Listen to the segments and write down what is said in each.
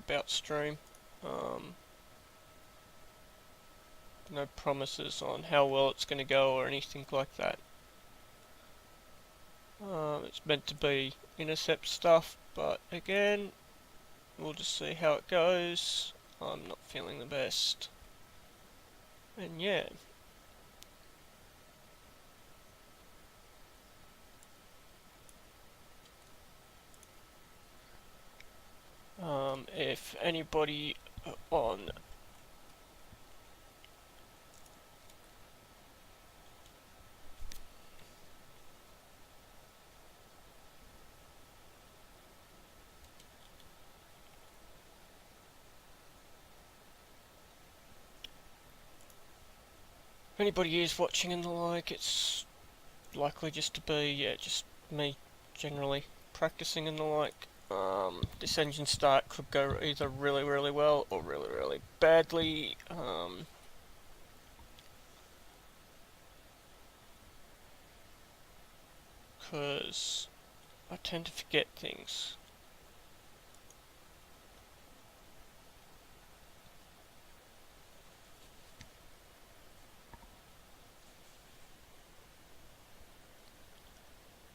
about stream. No promises on how well it's going to go or anything like that. It's meant to be intercept stuff, but again, we'll just see how it goes. I'm not feeling the best. And yeah. If anybody on if anybody is watching and the like, it's likely just to be, yeah, just me generally practicing and the like. This engine start could go either really, really well or really, really badly. Because I tend to forget things.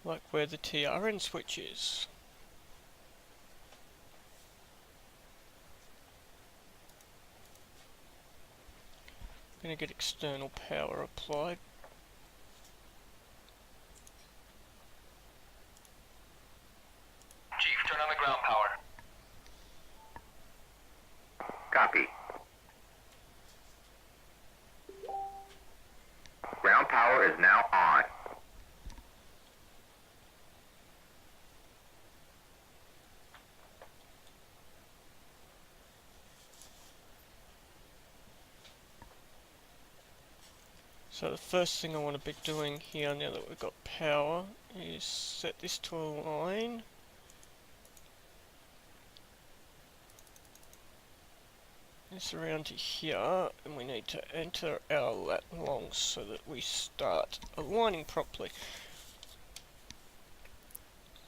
Like where the TRN switch is. I'm going to get external power applied. Chief, turn on the ground power. Copy. Ground power is now on. So the first thing I want to be doing here, now that we've got power, is set this to a line. This around to here, and we need to enter our lat longs so that we start aligning properly.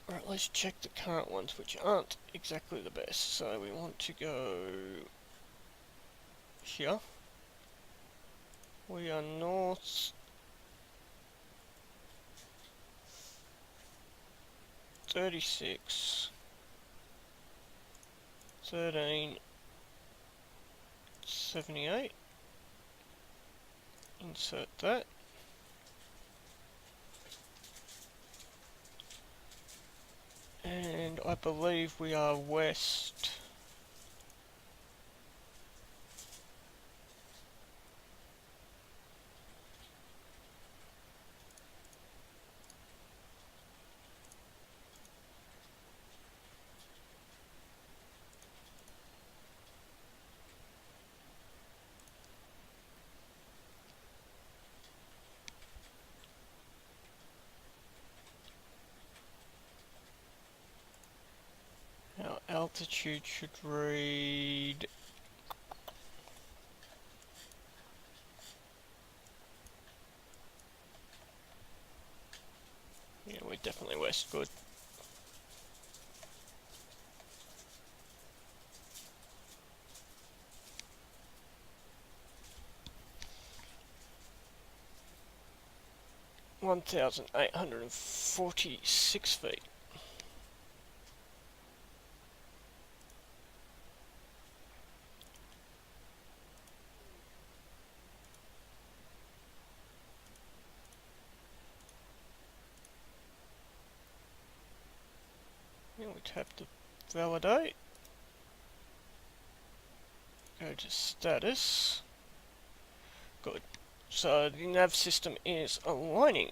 Alright, let's check the current ones, which aren't exactly the best. So we want to go here. We are north 36 13 78. Insert that. And I believe we are west . Our altitude should read yeah, we're definitely west, good. (1,846 feet). Now we tap to validate. Go to status. Good. So the nav system is aligning.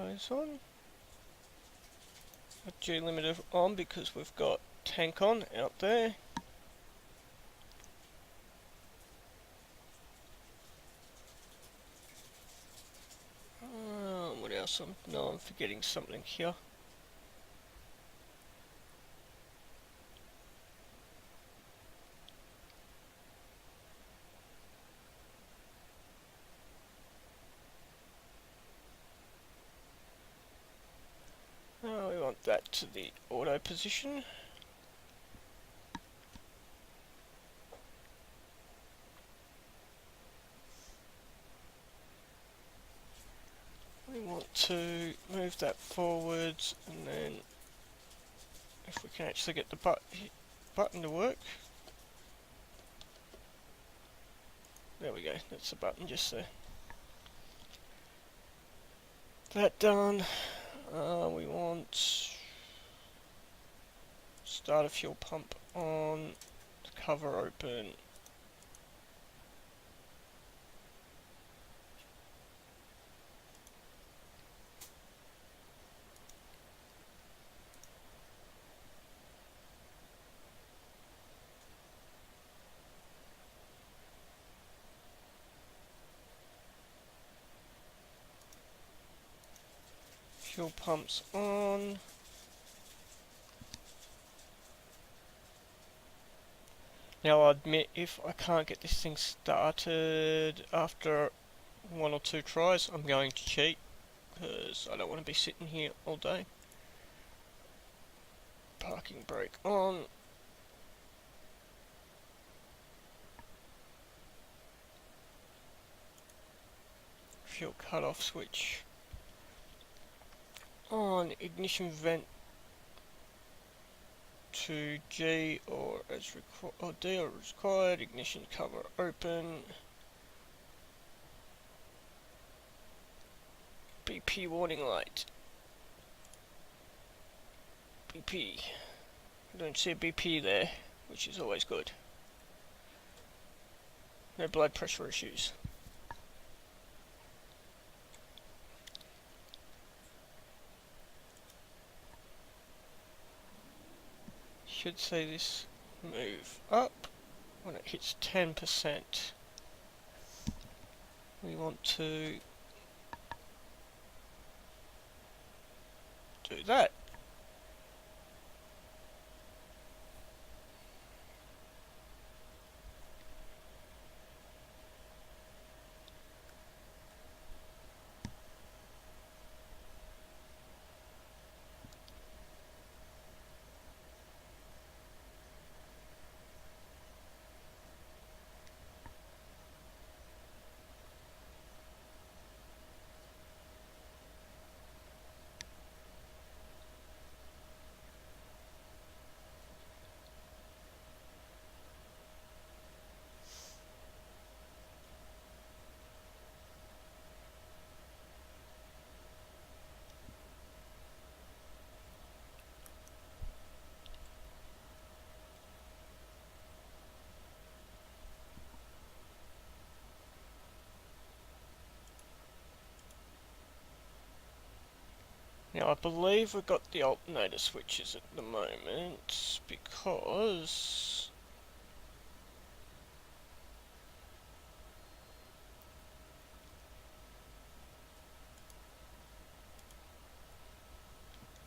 Eyes on. Got G limiter on because we've got tank on out there. What else? No, I'm forgetting something here. that to the auto position. We want to move that forwards, and then if we can actually get the button to work. There we go, that's the button just there. That done. We want start a fuel pump on, cover open. Fuel pumps on. Now I admit, if I can't get this thing started after 1 or 2 tries, I'm going to cheat, because I don't want to be sitting here all day. Parking brake on. Fuel cutoff switch on. Ignition vent to G or D or as required. Ignition cover open. BP warning light. BP. I don't see a BP there, which is always good. No blood pressure issues. Should say this move up when it hits 10%. We want to do that. Now I believe we've got the alternator switches at the moment because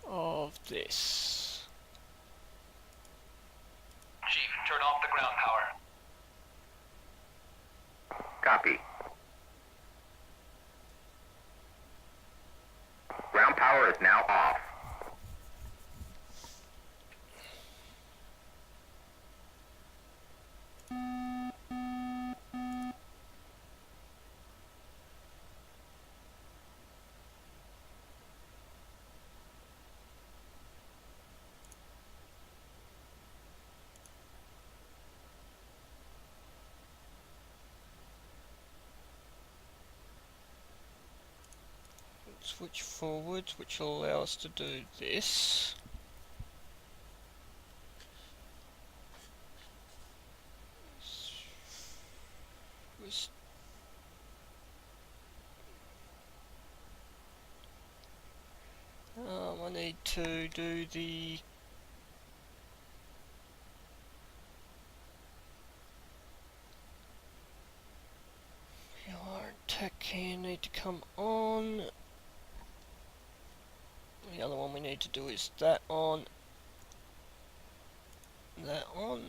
of this. Chief, turn off the ground power. Copy. Ground power is now off. Switch forwards, which will allow us to do this. I need to do the tech here need to come on. The other one we need to do is that on. That on.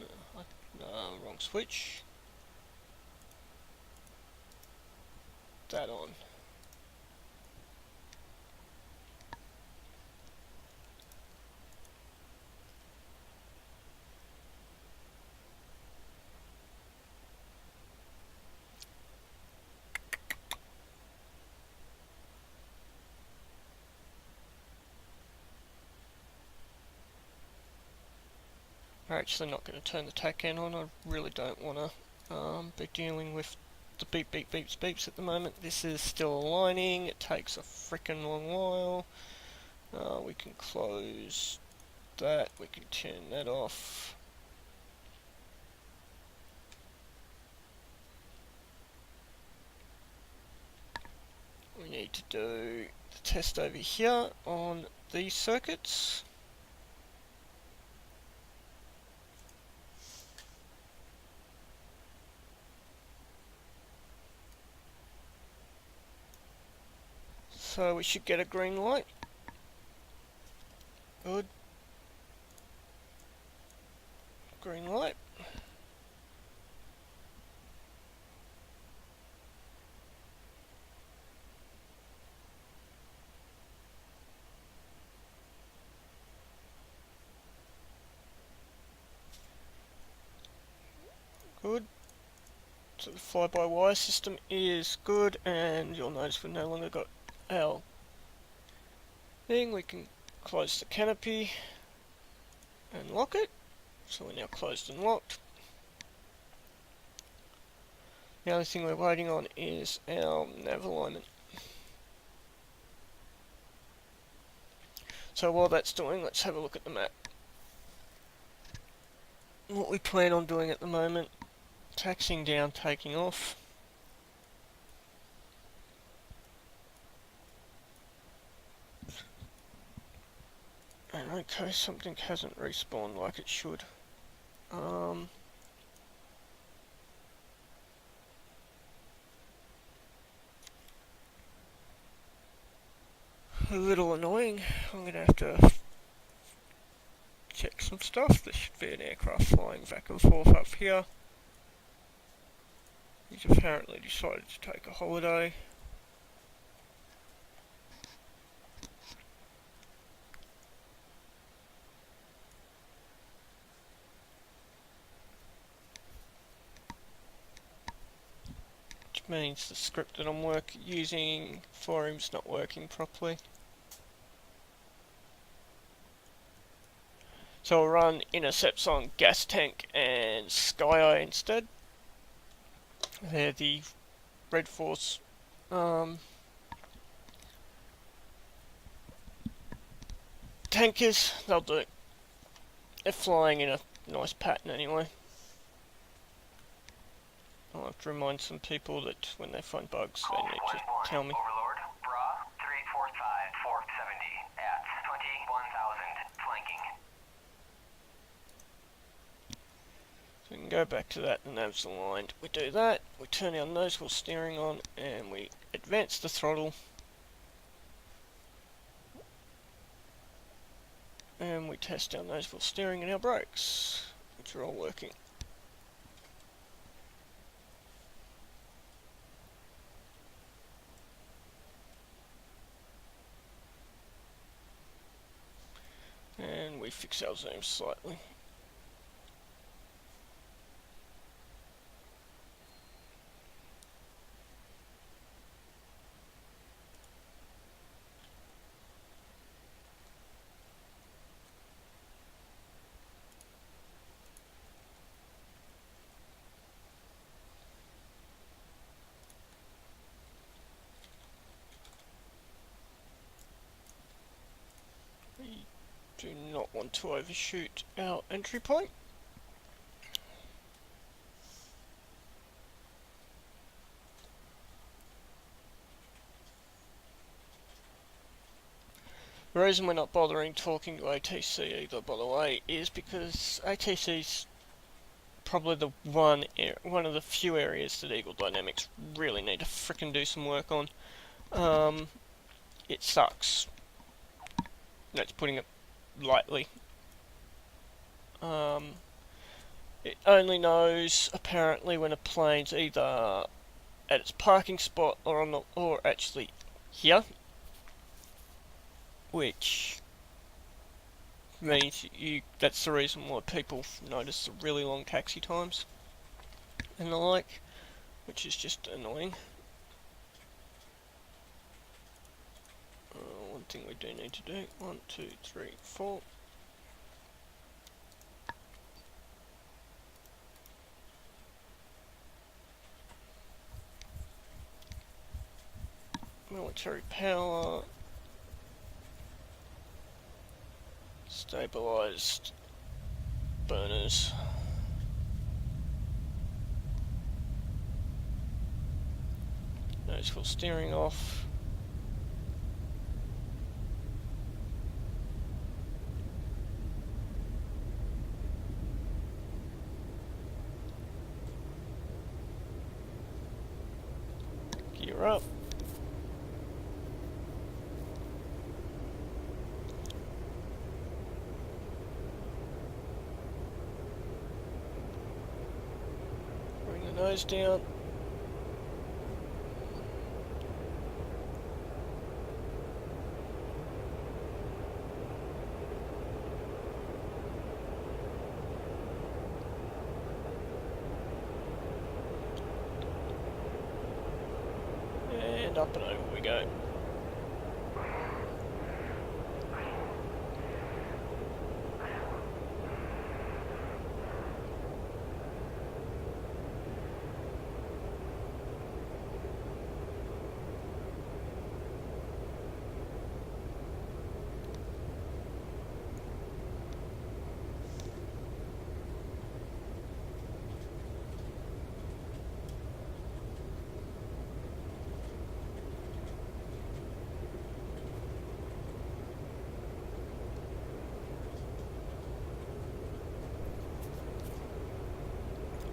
No, wrong switch. That on. We're actually not going to turn the tack end on. I really don't want to be dealing with the beep beep beeps beeps at the moment. This is still aligning. It takes a frickin' long while. We can close that. We can turn that off. We need to do the test over here on these circuits. So we should get a green light. Good. Green light. Good. So the fly-by-wire system is good, and you'll notice we've no longer got our thing. We can close the canopy and lock it. So we're now closed and locked. The only thing we're waiting on is our nav alignment. So while that's doing, let's have a look at the map. What we plan on doing at the moment, taxiing down, taking off. And okay, something hasn't respawned like it should. A little annoying. I'm gonna have to check some stuff. There should be an aircraft flying back and forth up here. He's apparently decided to take a holiday. Which means the script that I'm using for him's not working properly. So I'll run intercepts on gas tank and Sky Eye instead. They're the Red Force tankers. They'll do it. They're flying in a nice pattern anyway. I'll have to remind some people that when they find bugs, they need to tell me. Overlord, Bra 345 470 at 21,000 flanking. So we can go back to that, the nav's aligned. We do that, we turn our nose wheel steering on, and we advance the throttle. And we test our nose wheel steering and our brakes, which are all working. And we fix our zoom slightly. We do not want to overshoot our entry point. The reason we're not bothering talking to ATC either, by the way, is because ATC's probably the one of the few areas that Eagle Dynamics really need to frickin' do some work on. It sucks. That's putting it lightly. It only knows apparently when a plane's either at its parking spot or on the, or actually here, which means that's the reason why people notice the really long taxi times and the like, which is just annoying. One thing we do need to do, 1, 2, 3, 4. military power, stabilized burners. Noticeable steering off. Gear up. Bring the nose down. And up and over we go.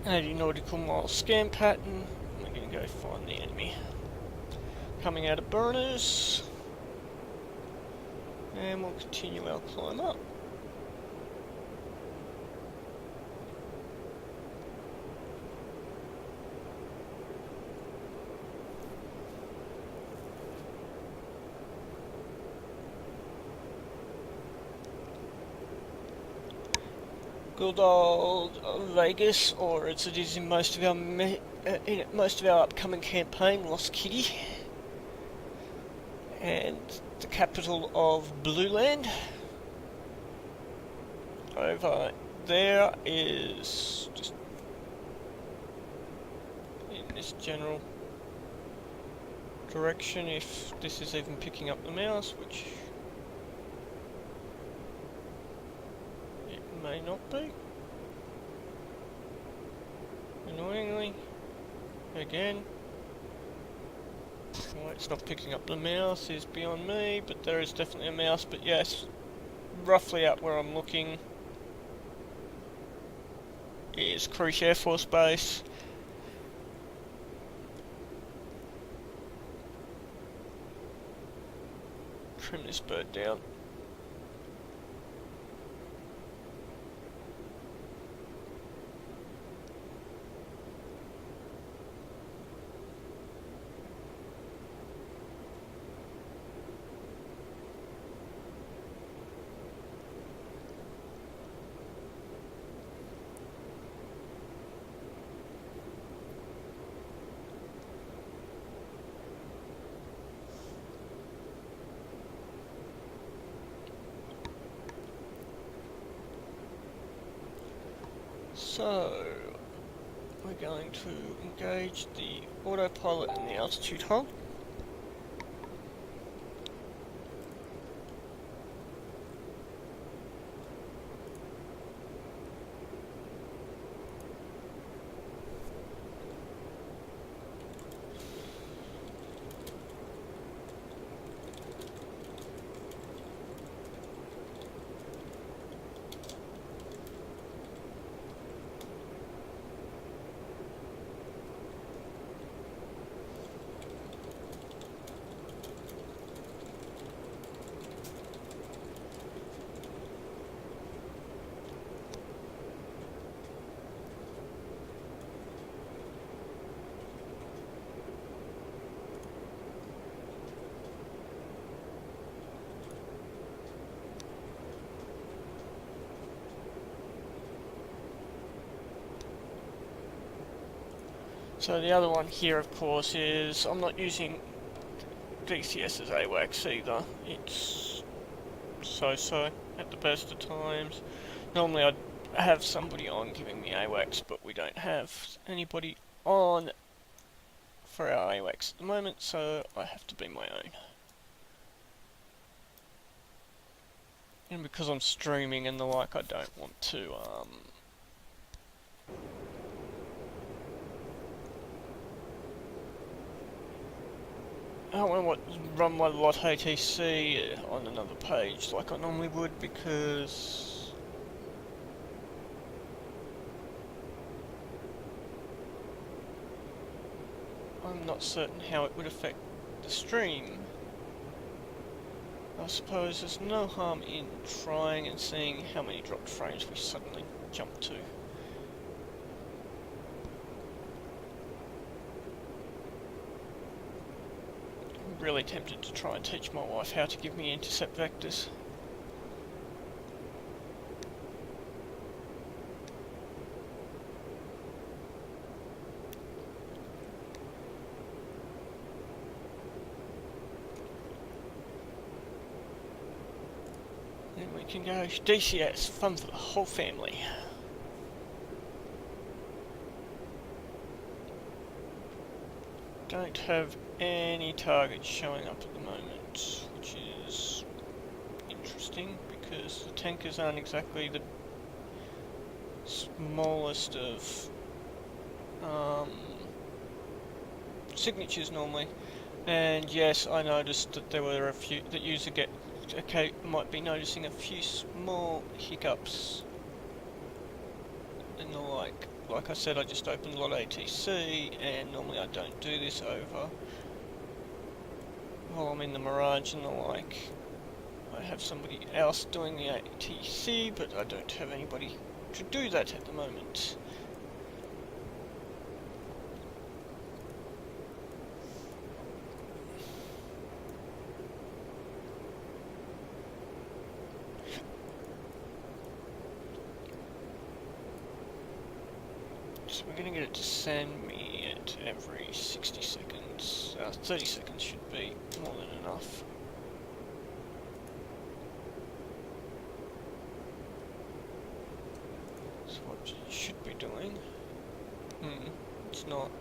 .80 nautical mile scan pattern. We're going to go find the enemy. Coming out of burners. And we'll continue our climb up. Good old Vegas, or as it is in most of our upcoming campaign, Lost Kitty, and the capital of Blue Land. Over there is just in this general direction, if this is even picking up the mouse, which may not be. Annoyingly, again, why it's not picking up the mouse is beyond me, but there is definitely a mouse. But yes, roughly out where I'm looking is Creech Air Force Base. Trim this bird down. So, we're going to engage the autopilot and the altitude hold. So the other one here, of course, is I'm not using DCS's AWACS either. It's so-so at the best of times. Normally I'd have somebody on giving me AWACS, but we don't have anybody on for our AWACS at the moment, so I have to be my own. And because I'm streaming and the like, I don't want to I don't want to run my lot ATC on another page like I normally would, because I'm not certain how it would affect the stream. I suppose there's no harm in trying and seeing how many dropped frames we suddenly jump to. I'm really tempted to try and teach my wife how to give me intercept vectors. Then we can go DCS, fun for the whole family. Don't have any targets showing up at the moment, which is interesting because the tankers aren't exactly the smallest of signatures normally. And yes, I noticed that there were a few that user might be noticing a few small hiccups and the like. Like I said, I just opened lot ATC, and normally I don't do this over while I'm in the Mirage and the like. I have somebody else doing the ATC, but I don't have anybody to do that at the moment. So we're going to get it to send me at every 60 seconds. 30 seconds should be more than enough. So what it should be doing. It's not.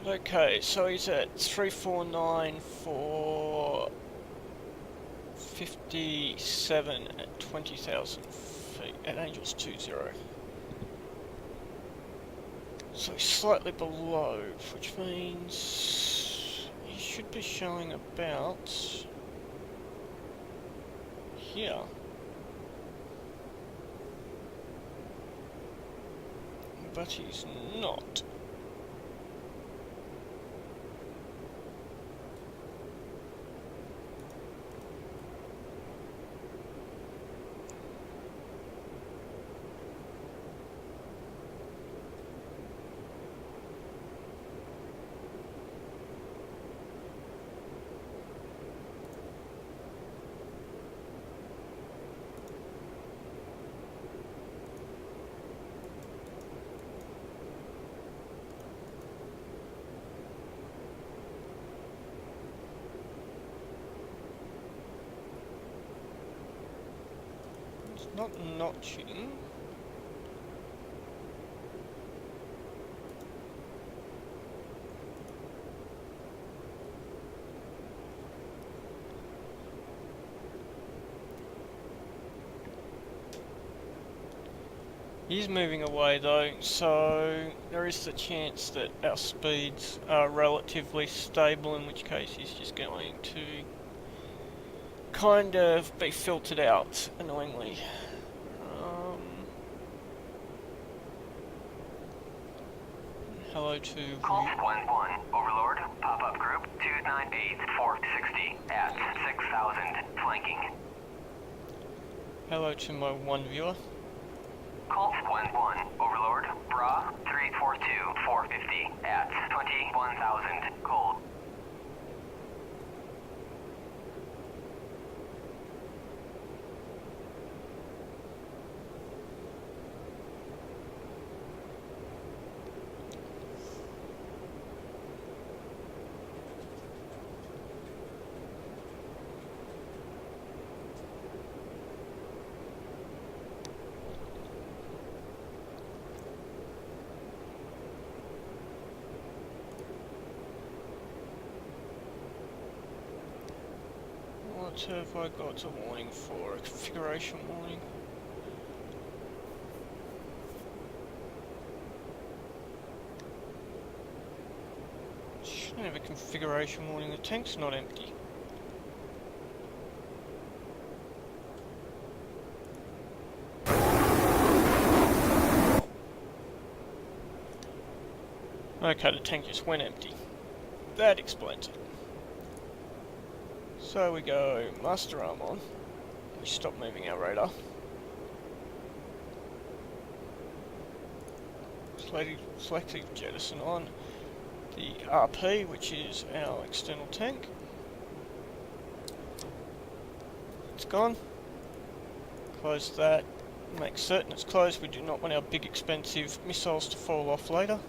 Okay, so he's at 349 for 57 at 20,000 feet at Angels 20. So he's slightly below, which means he should be showing about here. But he's not. Not notching. He's moving away though, so there is the chance that our speeds are relatively stable, in which case he's just going to kind of be filtered out, annoyingly. Hello to Call 1-1, Overlord, pop-up group 298-460 at 6,000, flanking. hello to my one viewer. Call 1-1, Overlord, Bra 342-450 at 21,000, cold. What have I got a warning for? A configuration warning. Shouldn't have a configuration warning, the tank's not empty. Okay, the tank just went empty. That explains it. So we go master arm on. We stop moving our radar. Selective jettison on. The RP, which is our external tank. It's gone. Close that. Make certain it's closed. We do not want our big expensive missiles to fall off later.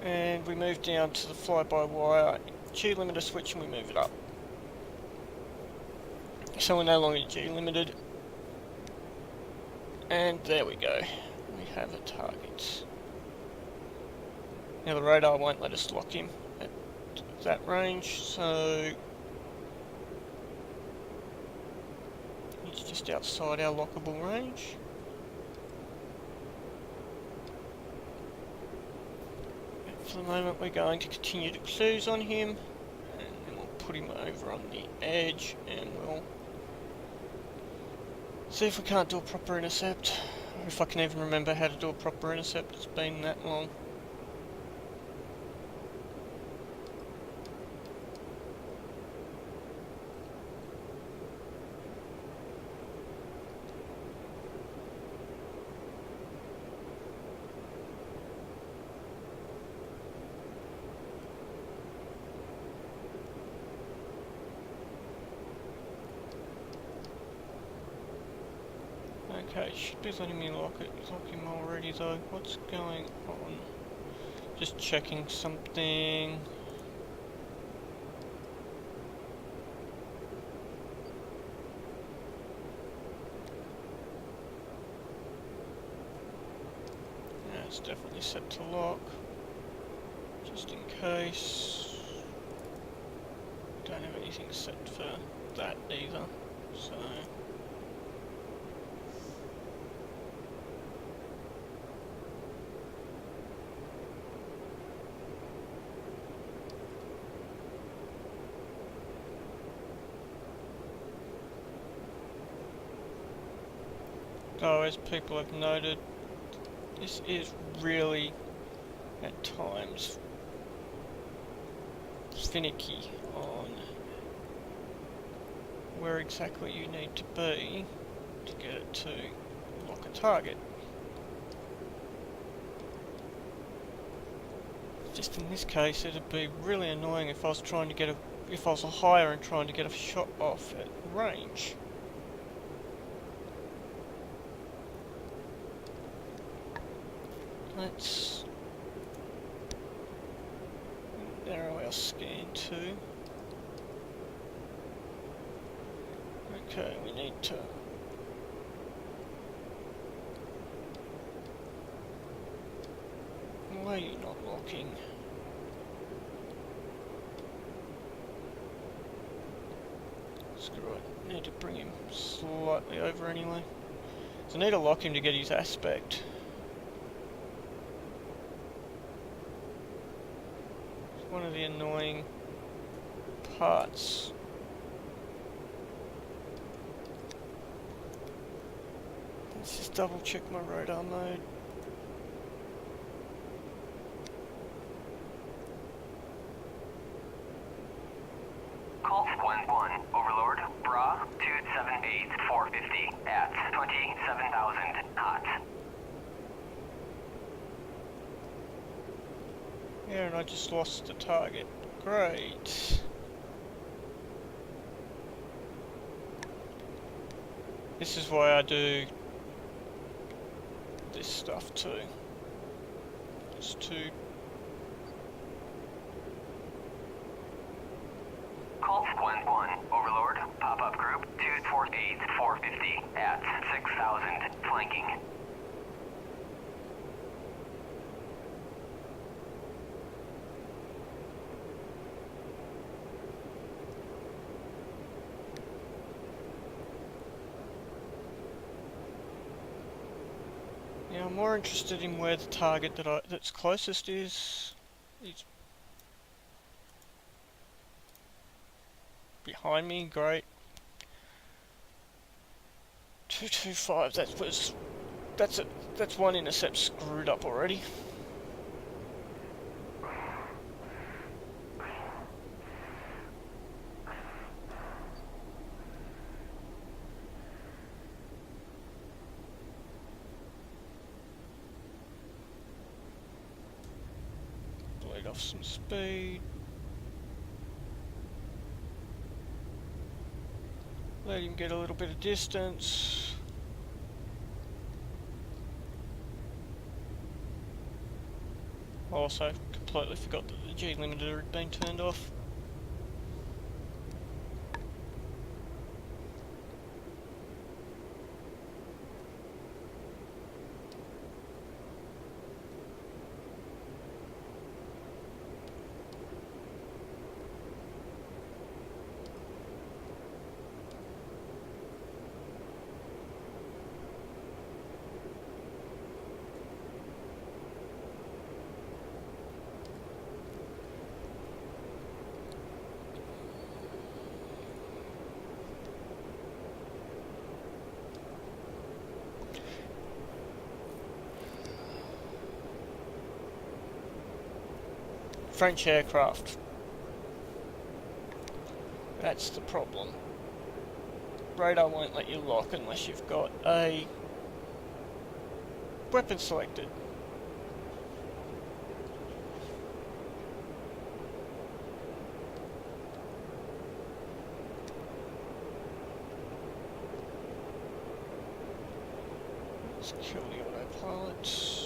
And we move down to the fly-by-wire G limiter switch and we move it up. So we're no longer G limited. And there we go. We have a target. Now the radar won't let us lock him at that range, so he's just outside our lockable range. For the moment we're going to continue to cruise on him, and then we'll put him over on the edge and we'll see if we can't do a proper intercept, or if I can even remember how to do a proper intercept. It's been that long. Okay, should be letting me lock him already though. What's going on? Just checking something. Yeah, it's definitely set to lock. Just in case. Don't have anything set for that either, so. Though, as people have noted, this is really, at times, finicky on where exactly you need to be to get it to lock a target. Just in this case, it'd be really annoying if I was trying to get if I was a higher and trying to get a shot off at range. Let's narrow our scan to. Okay, we need to. Why are you not locking? Screw it. Need to bring him slightly over anyway. So I need to lock him to get his aspect. One of the annoying parts. Let's just double check my radar mode. Colt 1-1, Overlord, Bra 278 450 at 27,000 hot. Yeah, and I just lost the target. Great. This is why I do this stuff too. Just to Colt 1-1, Overlord, pop-up group 248 450 at 6,000 flanking. Now I'm more interested in where the target that's closest is. It's behind me, great. 225, that's one intercept screwed up already. Bleed off some speed. Let him get a little bit of distance. Also, completely forgot that the G limiter had been turned off. French aircraft. That's the problem. Radar won't let you lock unless you've got a weapon selected. Let's kill the autopilot.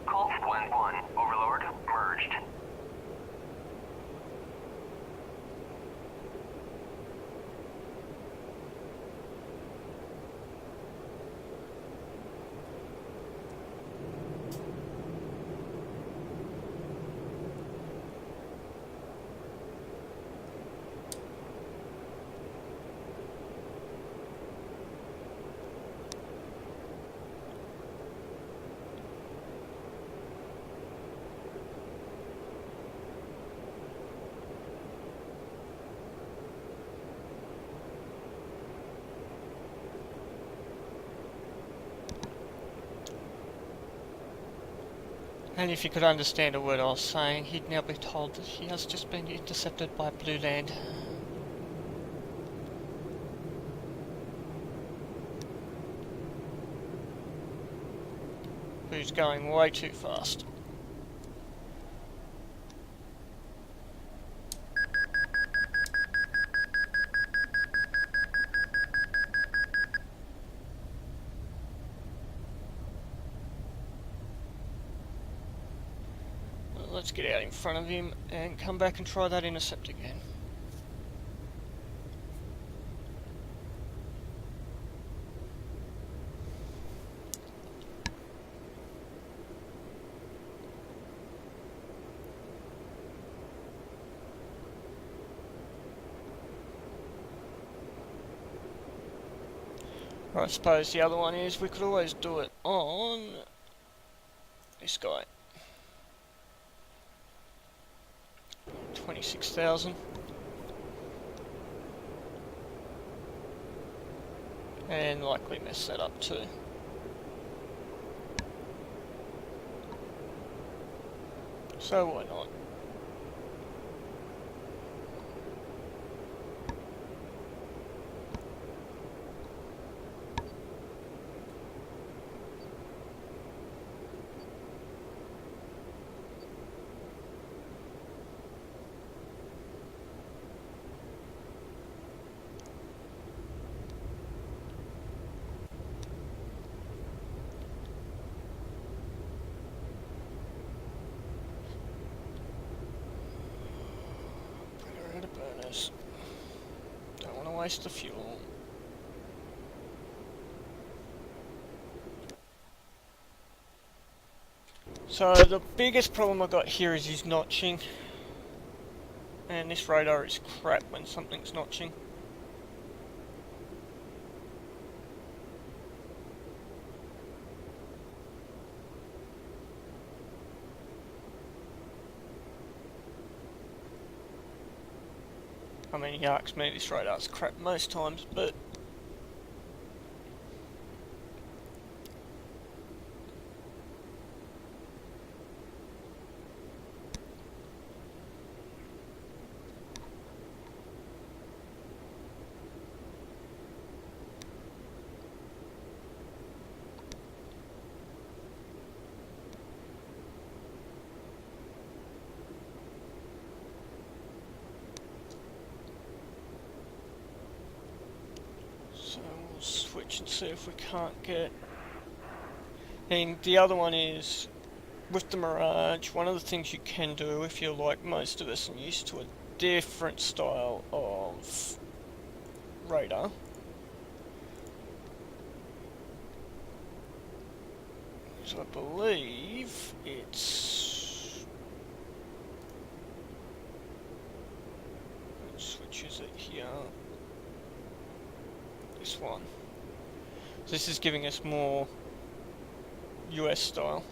Colt 1-1, Overlord, merged. And if you could understand a word I was saying, he'd now be told that he has just been intercepted by Blue Land. Who's going way too fast. Let's get out in front of him and come back and try that intercept again. I suppose the other one is we could always do it on this guy. 26,000. And likely mess that up too. So why not? waste the fuel. So the biggest problem I got here is his notching. And this radar is crap when something's notching. I mean, he asks me this radar's crap most times, but so we'll switch and see if we can't get. And the other one is with the Mirage, one of the things you can do if you're like most of us and used to a different style of radar, so I believe it's, which switch is it here? This one. So this is giving us more US style.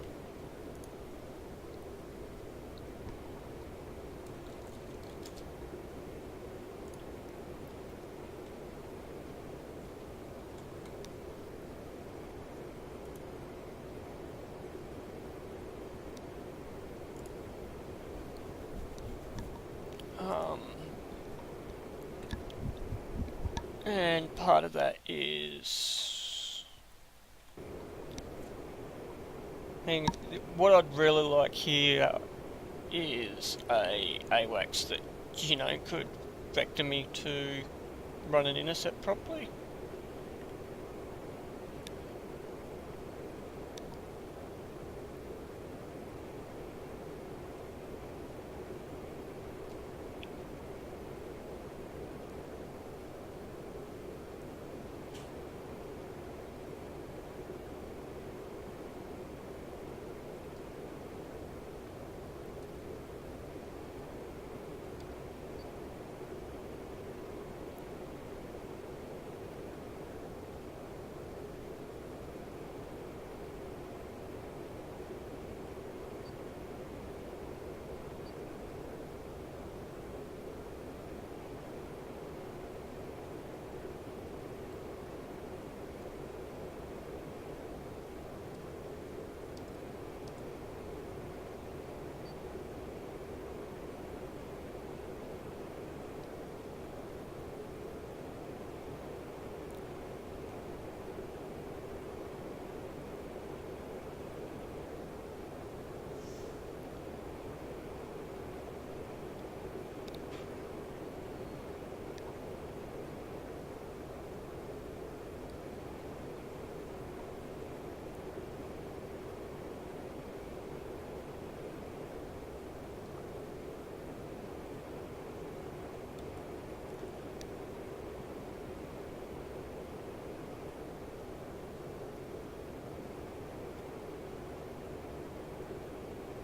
And part of that is, I mean, what I'd really like here is a AWACS that, you know, could vector me to run an intercept properly.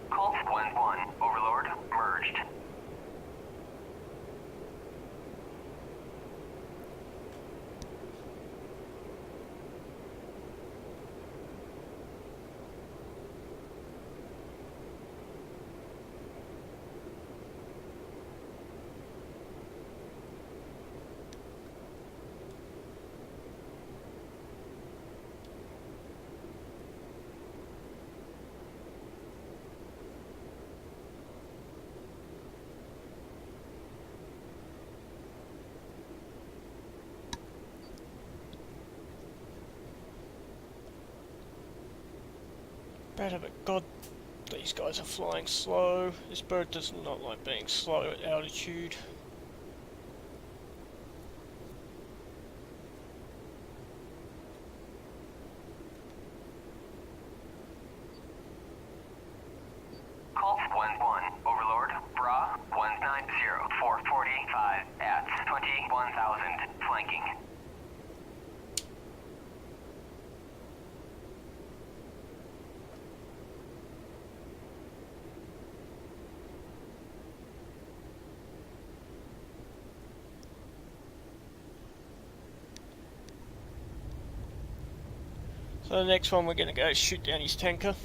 Colt 1-1, Overlord, merged. Better, but God, these guys are flying slow. This bird does not like being slow at altitude. Colt 1-1, Overlord, Bra 190, 445 at 21,000 flank. flanking. So the next one we're going to go shoot down his tanker.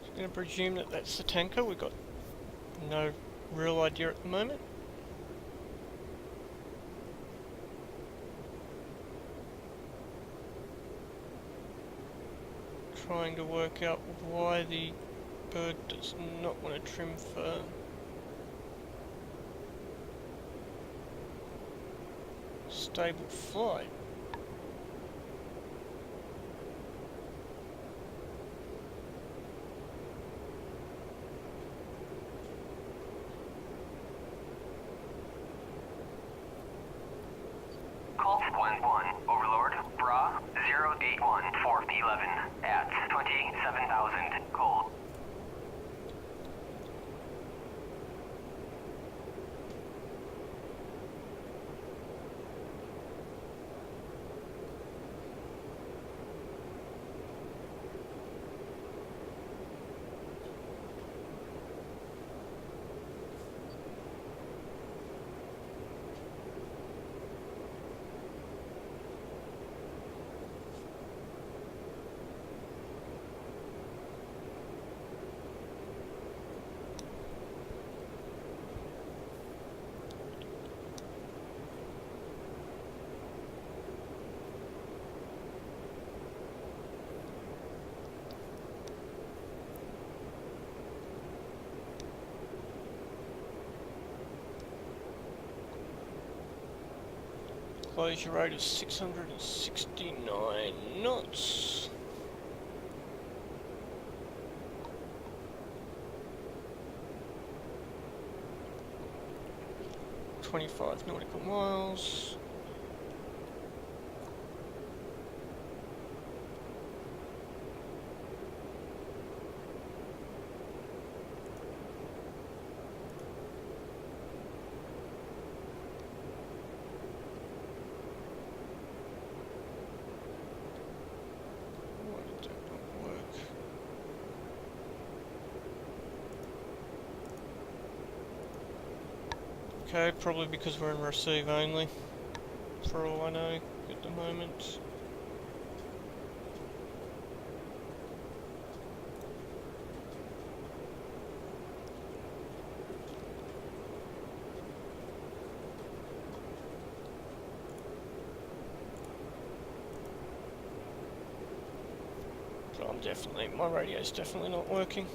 I'm going to presume that that's the tanker. We've got no real idea at the moment. Trying to work out why the bird does not want to trim for stable flight. Colt 1-1, Overlord, Bra 081 for P11 at 27,000 cold. Closure rate is 669 knots. .25 nautical miles. Why did that not work? Okay, probably because we're in receive only, for all I know at the moment. So my radio's definitely not working.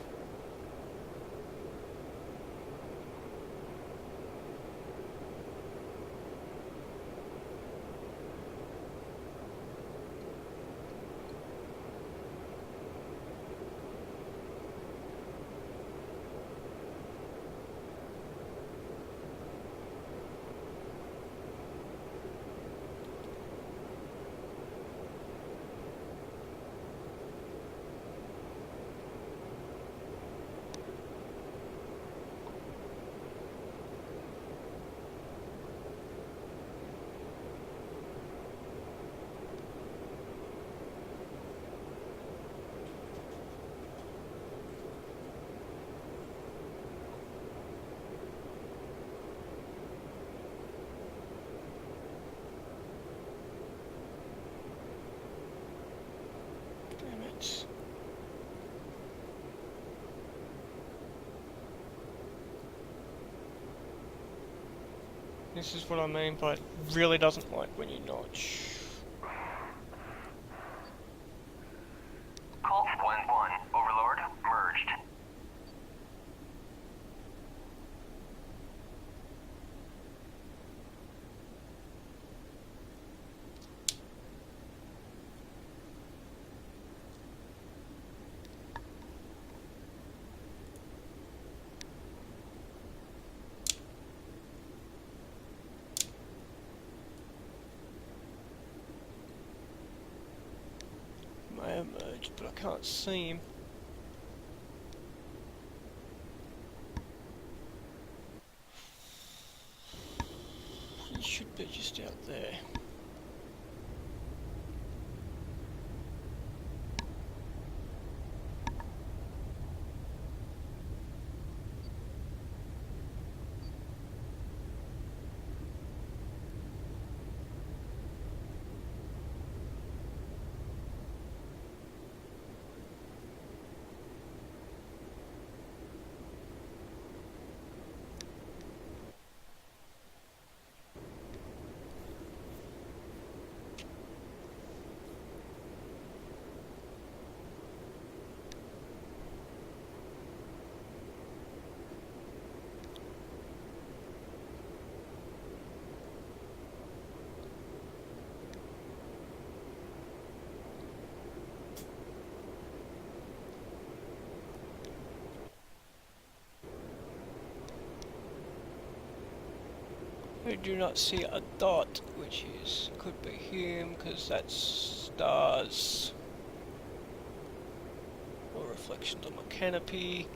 This is what I mean by it really doesn't like when you notch. Colt 1-1, Overlord, merged. May have merged, but I can't see him. He should be just out there. I do not see a dot, which is could be him because that's stars or reflections on my canopy.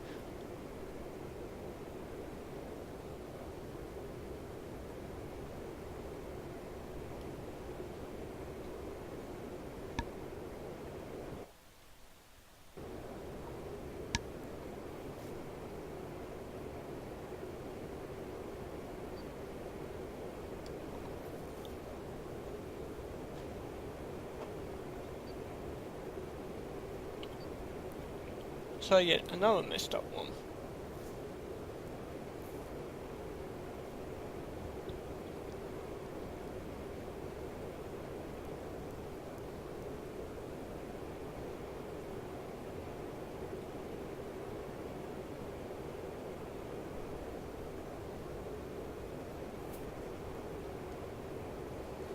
So yet another messed up one.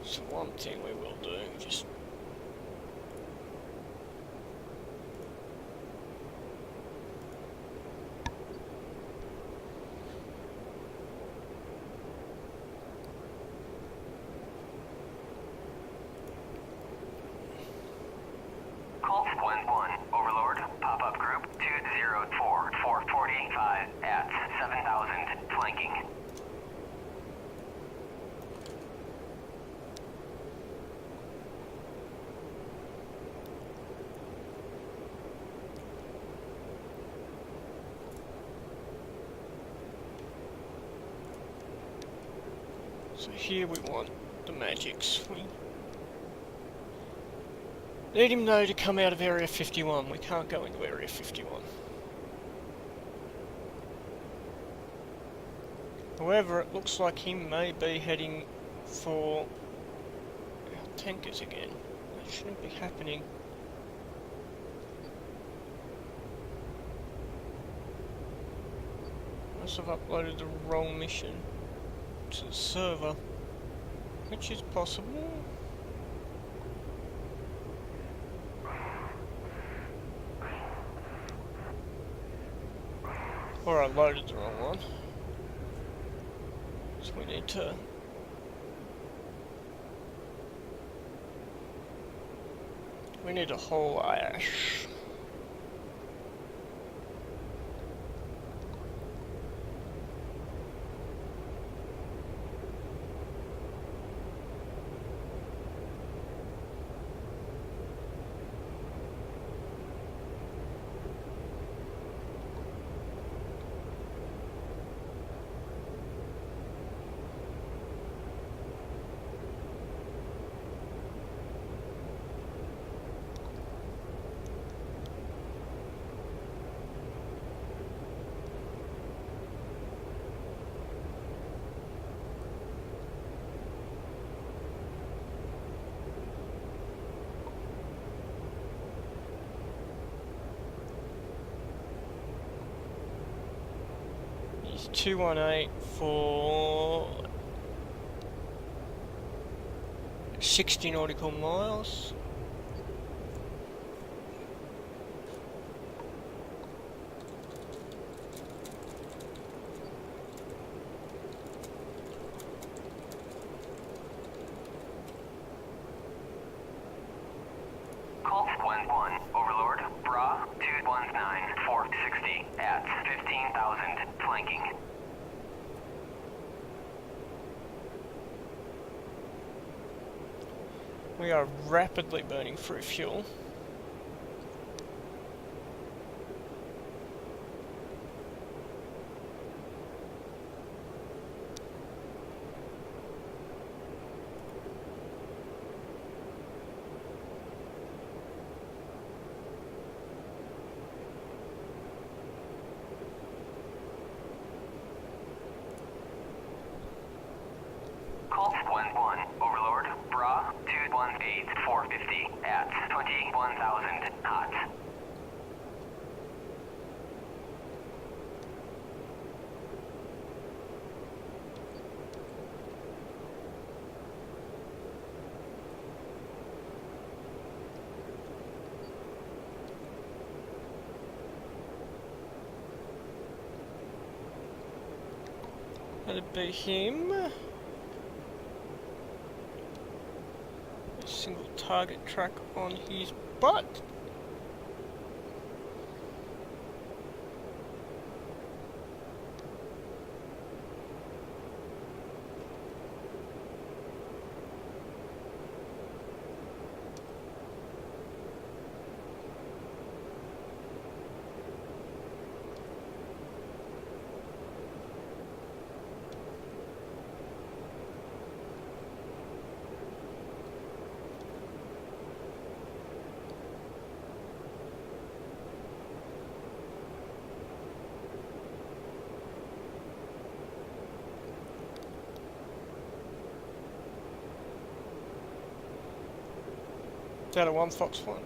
So one thing we will do, just Colt 1-1, Overlord, pop-up group 204, 445 at 7,000, flanking. so here we want the magics. We need him though to come out of Area 51. We can't go into Area 51. However, it looks like he may be heading for our tankers again. That shouldn't be happening. Must have uploaded the wrong mission to the server, which is possible. Or I loaded the wrong one. So we need to a whole ash. 218 for 60 nautical miles. Colt 1-1, Overlord, Bra 219, 460 at 15,000, flanking. We are rapidly burning through fuel. Colt 1-1, Overlord, Bra 218, 450 at 21,000, hot. That'd be him. A single target track on his butt. Down to 1 Fox 1.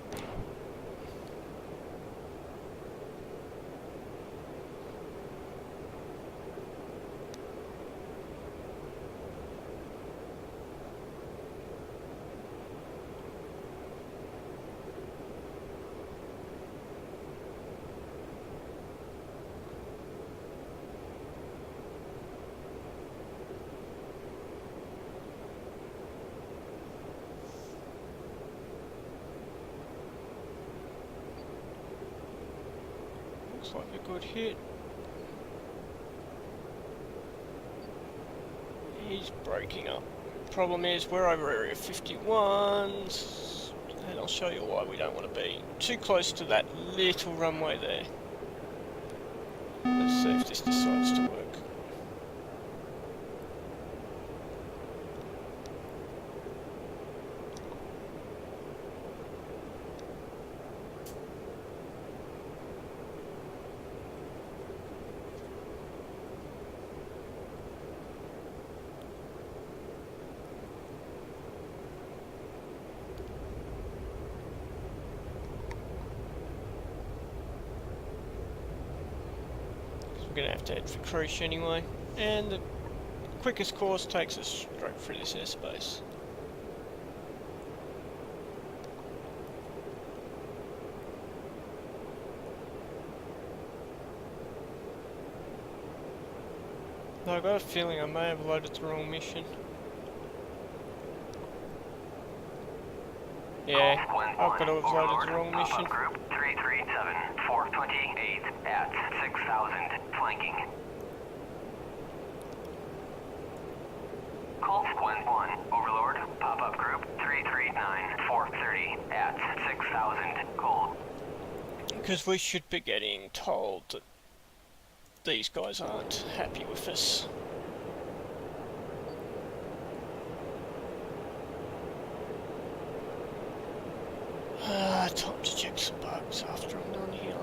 Looks like a good hit. He's breaking up. Problem is we're over area 51, and I'll show you why we don't want to be too close to that little runway there. Let's see if this decides to work. We're going to have to head for Creech anyway, and the quickest course takes us straight through this airspace. Though I've got a feeling I may have loaded the wrong mission. Yeah, I've got to have loaded the wrong mission. Group 337, 428 at 6,000, flanking. Colt 1-1, Overlord, pop-up group 339, 430 at 6,000, cold. Because we should be getting told that these guys aren't happy with us. Time to check some bugs after I'm done here.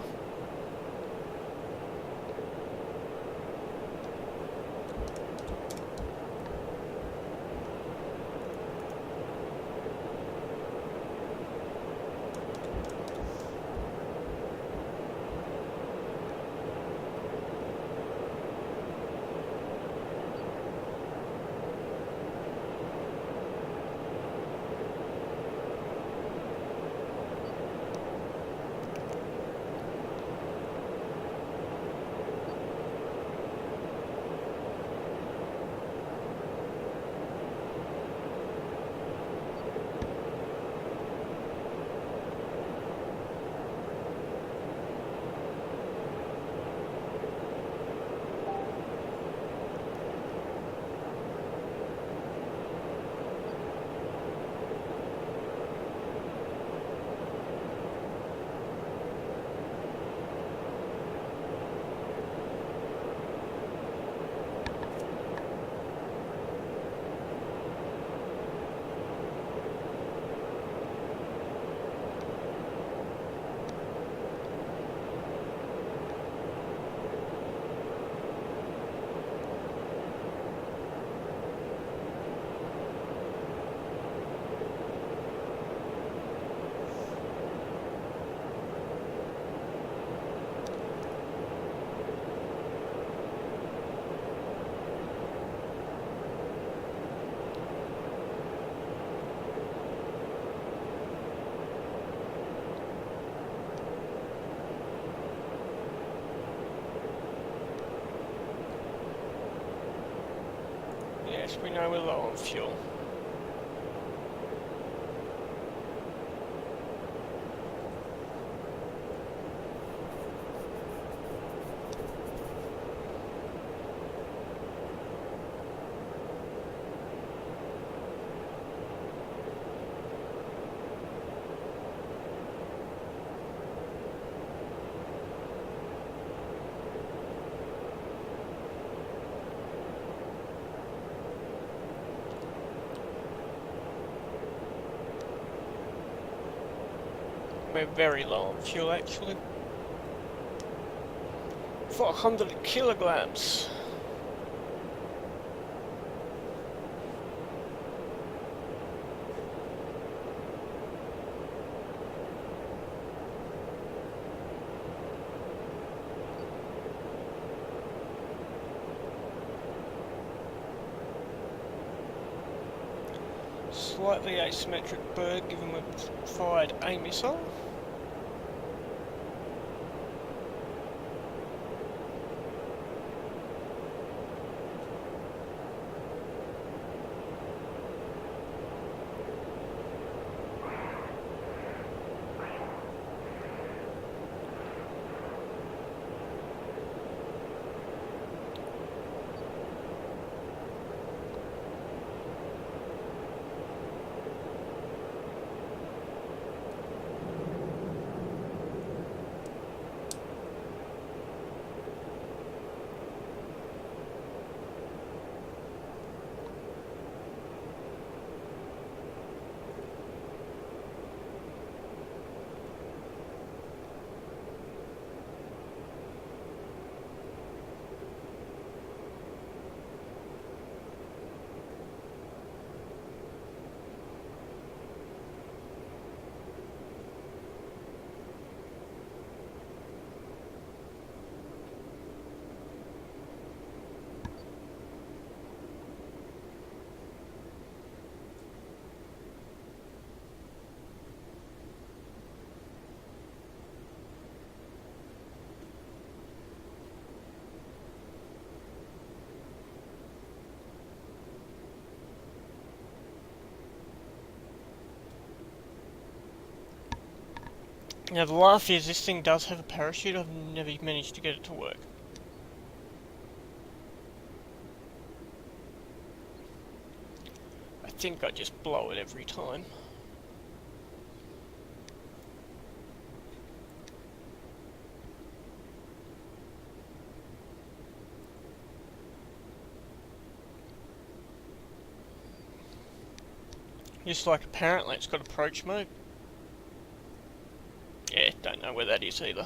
Yes, we know we're low on fuel. We're very low on fuel actually. 400 kilograms. Slightly asymmetric bird given we've fired a missile. Now the laugh is this thing does have a parachute. I've never managed to get it to work. I think I just blow it every time. Just like apparently it's got approach mode. Yeah, don't know where that is either.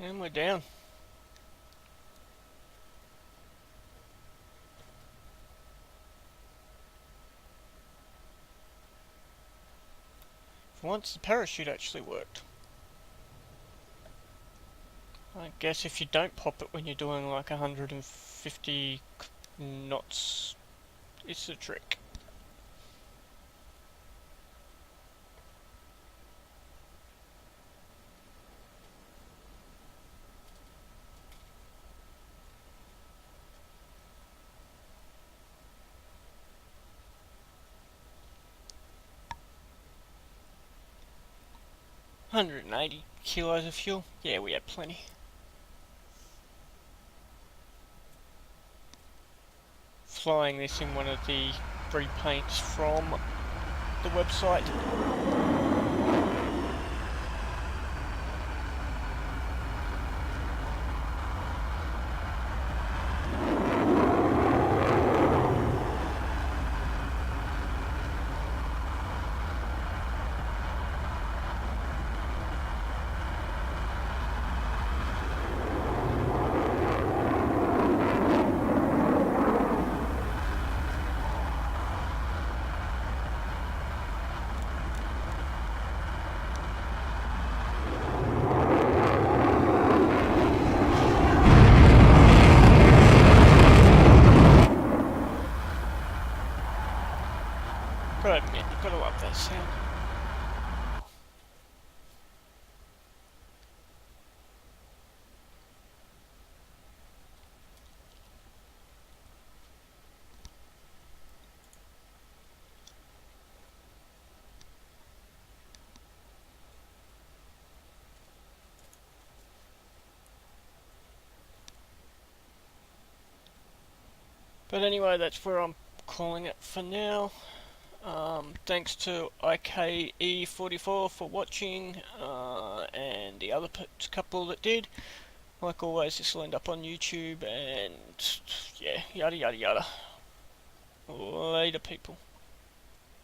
And we're down. Once the parachute actually worked. I guess if you don't pop it when you're doing like 150 knots, it's a trick. $180 kilos of fuel. Yeah, we had plenty. Flying this in one of the repaints from the website. Gotta admit, you've gotta love that sound. But anyway, that's where I'm calling it for now. Thanks to IKE44 for watching, and the other couple that did. Like always, this will end up on YouTube, and yeah, yada yada yada. Later, people.